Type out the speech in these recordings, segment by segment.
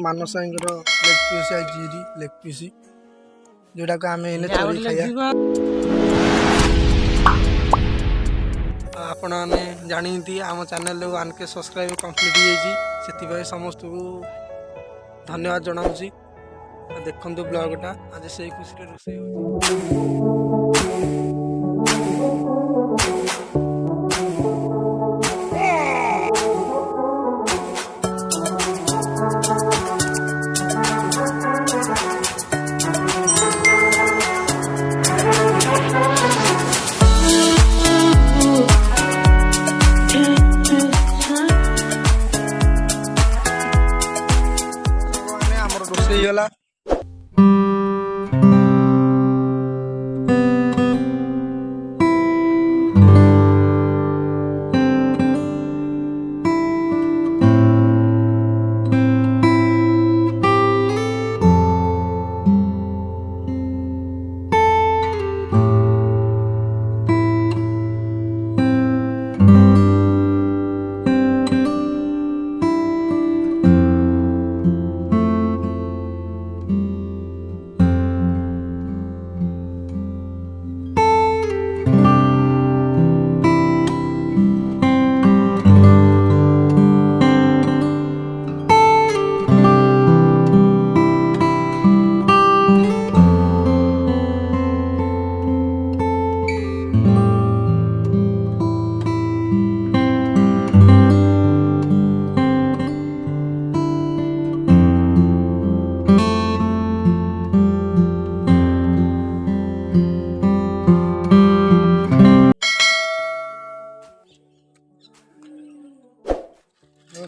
ମାନସ ଭାଇଙ୍କର leg piece ଆଇଛି leg piece जोटाक आम चोरी खाइया आपण मैंने जानती आम चैनल 1K सब्सक्राइब कंप्लीट हो समस्त को धन्यवाद जनाऊँगी देखु ब्लॉगटा आज से खुशी रोसे रोसईगला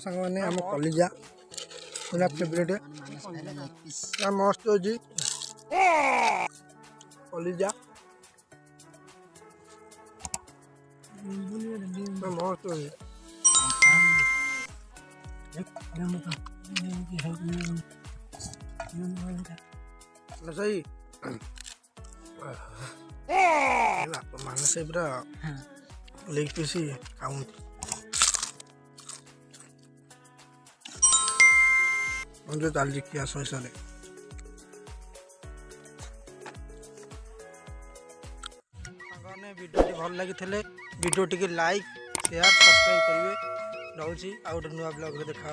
सांग मैंने आम कलिजा मेरा फेवरेट मस्त हो कलिजा मस्त हो सही मानस पूरा लेग पीस काउंट जो चलती किया सही वीडियो भल लगी video T like share subscribe करेंगे रोचे आउ गोटे नुआ ब्लॉग देखा।